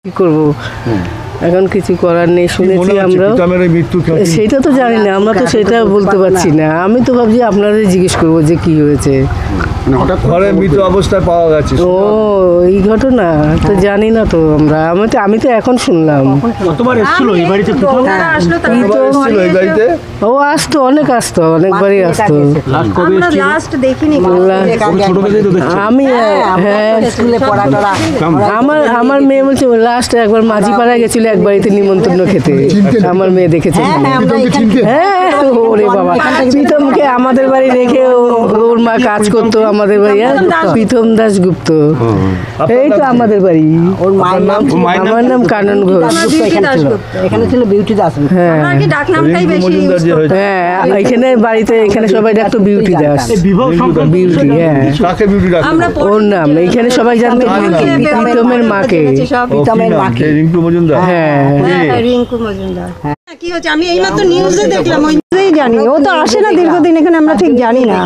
কি করব এখন কিছু করার নেই শুনেছি আমরা সেটা তো জানি না আমরা তো সেটা বলতে পারছি না আমি তো ভাবছি আপনাদের জিজ্ঞেস করবো যে কি হয়েছে হঠাৎ ঘরে মৃত অবস্থায় পাওয়া গেছে ও এই ঘটনা তো জানি না তো আমি তো এখন শুনলাম কতবার এসেছিল এই বাড়িতে এই বাড়িতে ও আসতো অনেকবারই আসতো লাস্ট দেখিনি আমি হ্যাঁ আমার মেয়ে বলছে লাস্ট একবার মাঝিপাড়ায় গেছিল এক বাড়িতে নিমন্ত্রণ খেতে আমার মেয়ে দেখেছে হ্যাঁ ওরে বাবা প্রীতমকে আমাদের বাড়ি রেখে ওর মা কাজ করতো আমাদের বাড়ি প্রীতম দাশগুপ্ত এই তো আমাদের বাড়ি আমার নাম কানন ঘোষ এখানে ছিল বিউটি দাস হ্যাঁ হ্যাঁ এখানে বাড়িতে এখানে সবাই ডাকতো বিউটি দাস বিউটি হ্যাঁ ওর নাম এখানে সবাই জানতো প্রীতমের মাকে রিঙ্কু মজুমদার হ্যাঁ রিঙ্কু মজুমদার কি হচ্ছে আমি এইমাত্র নিউজে দেখলাম ওই জানি ও তো আসে না দীর্ঘদিন এখানে আমরা ঠিক জানি না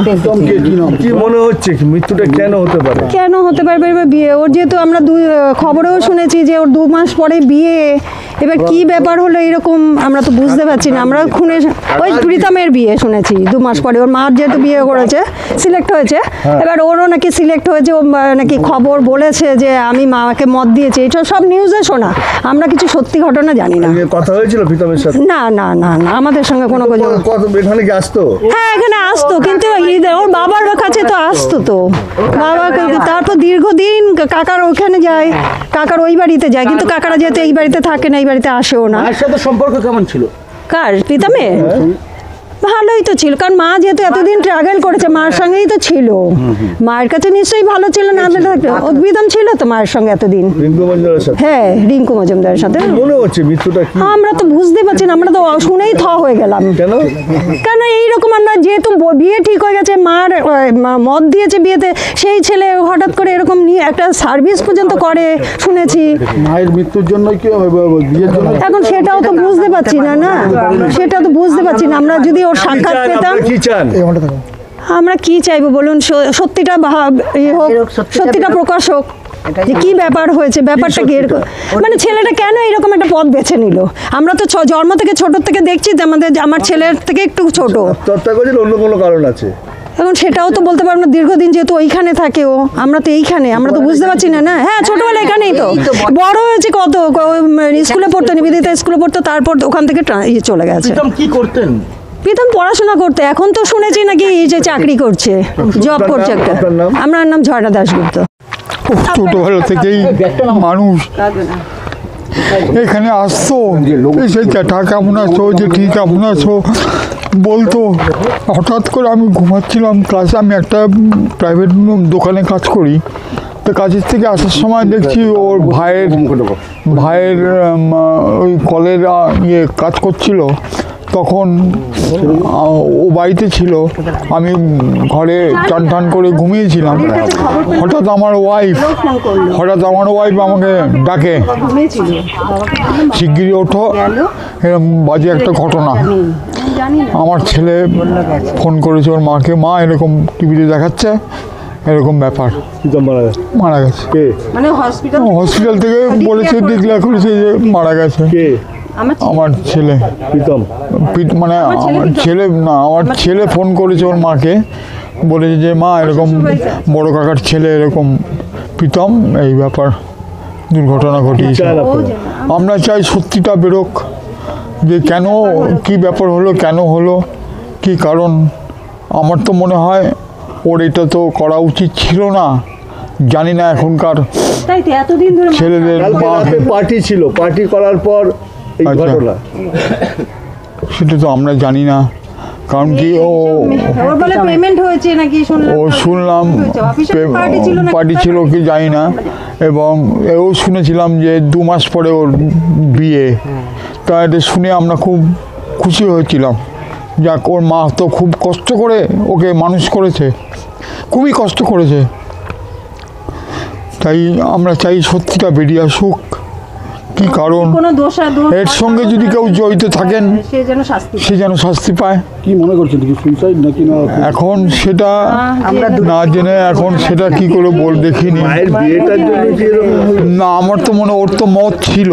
কি মনে হচ্ছে মৃত্যুটা কেন হতে পারে বিয়ে ওর যেহেতু আমরা খবরেও শুনেছি যে ওর 2 মাস পরে বিয়ে এবার কি ব্যাপার হলো এরকম আমরা তো বুঝতে পারছি না আমরা ওই প্রীতমের বিয়ে শুনেছি 2 মাস পরে ওর মার যেহেতু বিয়ে করেছে সিলেক্ট হয়েছে এবার ওরও নাকি সিলেক্ট হয়েছে ও নাকি খবর বলেছে যে আমি মাকে মত দিয়েছি এটা সব নিউজে শোনা আমরা কিছু সত্যি ঘটনা জানি না কথা হয়েছিল প্রীতমের সাথে না না না না আমাদের সঙ্গে কোনো এখানে কি আসতো হ্যাঁ এখানে আসতো কিন্তু ওর বাবার কাছে তো আসতো তো বাবা তারপর দীর্ঘদিন কাকার ওখানে যায় কাকার ওই বাড়িতে যায় কিন্তু কাকারা যেহেতু এই বাড়িতে থাকে না এই বাড়িতে আসেও না এর সাথে সম্পর্ক কেমন ছিল কার প্রীতমের ভালোই তো ছিল কারণ মা যেহেতু এতদিন ট্রাভেল করেছে মার সঙ্গেই তো ছিল মায়ের কাছে নিশ্চয়ই ভালো ছিল না উদ্ভিদন ছিল তো মায়ের সঙ্গে এতদিন হ্যাঁ রিঙ্কু মজুমদারের সাথে মনে হচ্ছে মৃত্যুটা কি আমরা তো বুঝতে পারছি না আমরা তো শুনেই হয়ে গেলাম কেন এইরকম আমরা যেহেতু বিয়ে ঠিক হয়ে গেছে মার মত দিয়েছে বিয়েতে সেই ছেলে হঠাৎ করে এরকম নিয়ে একটা সার্ভিস পর্যন্ত করে শুনেছি মায়ের মৃত্যুর জন্য কি বিয়ের জন্য এখন সেটাও তো বুঝতে পারছি না সেটা তো বুঝতে পারছি না আমরা যদি ওর সাক্ষাৎ পেতাম আমরা কি চাইবো বলুন সত্যিটা সত্যিটা প্রকাশ হোক যে কি ব্যাপার হয়েছে ব্যাপারটা কি এরকম মানে ছেলেটা কেন এরকম একটা পথ বেছে নিল আমরা তো জন্ম থেকে ছোট থেকে দেখছি যে আমার ছেলের থেকে একটু ছোট অন্য কোনো কারণ আছে এখন সেটাও তো বলতে পারবো না দীর্ঘদিন যেহেতু ওইখানে থাকে ও আমরা তো এইখানে আমরা তো বুঝতে পারছি না হ্যাঁ ছোটবেলা এখানেই তো বড় হয়েছে কত স্কুলে পড়তো নিবেদিতা স্কুলে পড়তো তারপর ওখান থেকে চলে গেছে কি করতেন প্রীতম পড়াশোনা করতে এখন তো শুনেছি নাকি যে চাকরি করছে জব করছে একটা আমার নাম ঝর্ণা দাশগুপ্ত ছোটবেলা থেকেই মানুষ এখানে আসতো এসে জ্যাঠা কেমন আছো জেঠি কেমন আছো বলতো হঠাৎ করে আমি ঘুমাচ্ছিলাম ক্লাসে আমি একটা প্রাইভেট দোকানে কাজ করি তো কাজের থেকে আসার সময় দেখছি ওর ভাইয়ের ওই কলের কাজ করছিল তখন ও বাড়িতে ছিল আমি ঘরে চান টান করে ঘুমিয়েছিলাম হঠাৎ আমার ওয়াইফ আমাকে ডাকে শিগগিরই ওঠো এরকম বাজে একটা ঘটনা আমার ছেলে ফোন করেছে ওর মাকে মা এরকম টিভিতে দেখাচ্ছে এরকম ব্যাপার মারা গেছে হসপিটাল থেকে বলেছে ডিক্লেয়ার করেছে যে মারা গেছে আমার ছেলে মানে আমার ছেলে ফোন করেছে ওর মাকে বলেছে যে মা এরকম বড় কাকার ছেলে এরকম প্রীতম এই ব্যাপার দুর্ঘটনা ঘটিয়েছে আমরা চাই সত্যিটা বেরোক যে কেন কি ব্যাপার হলো কেন হলো কি কারণ আমার তো মনে হয় ওর এটা তো করা উচিত ছিল না জানি না এখনকার ছেলেদের পার্টি করার পর সেটা তো আমরা জানি না কারণ কি ও শুনলাম পার্টি ছিল কি জানি না এবং এও শুনেছিলাম যে 2 মাস পরে ওর বিয়ে তা এটা শুনে আমরা খুব খুশি হয়েছিলাম যাক ওর মা তো খুব কষ্ট করে ওকে মানুষ করেছে খুবই কষ্ট করেছে তাই আমরা চাই সত্যিটা বেরিয়ে আসুক কি কারণ কোনো দোষ এর সঙ্গে যদি কেউ জড়িত থাকেন সে যেন শাস্তি সে যেন শাস্তি পায়। কি মনে করছেন কি সুইসাইড নাকি না এখন সেটা না জেনে এখন সেটা কি করে দেখিনি। মায়ের বিয়েটার জন্য কি এরকম হলো? না আমার তো মনে ওর তো মত ছিল,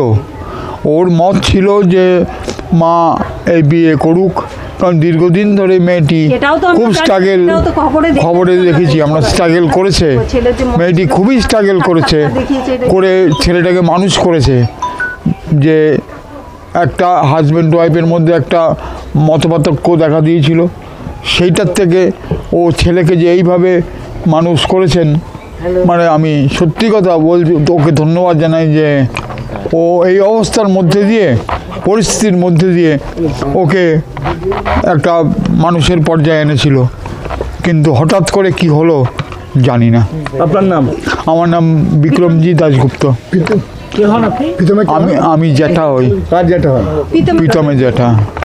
ওর মত ছিল যে মা এই বিয়ে করুক, কারণ দীর্ঘদিন ধরে মেয়েটি এটাও তো আমরা খুব জানি, স্ট্রাগল, এটাও তো খবরে দেখেছি আমরা, স্ট্রাগল করেছে ছেলের যে মত মেয়েটি, খুবই স্ট্রাগল করেছে, দেখিয়েছে এটা। করে ছেলেটাকে মানুষ করেছে। যে একটা হাজব্যান্ড ওয়াইফের মধ্যে একটা মতপার্থক্য দেখা দিয়েছিল, সেইটার থেকে ও ছেলেকে যে এইভাবে মানুষ করেছেন, মানে আমি সত্যি কথা বলছি, ওকে ধন্যবাদ জানাই যে ও এই অবস্থার মধ্যে দিয়ে, পরিস্থিতির মধ্যে দিয়ে ওকে একটা মানুষের পর্যায়ে এনেছিল। কিন্তু হঠাৎ করে কি হলো জানি না। আপনার নাম? আমার নাম বিক্রমজি দাশগুপ্ত। কে হন আপনি? আমি জ্যাঠা হই, কার যেটা হয়? পিতামাতা। প্রীতমের জ্যাঠা।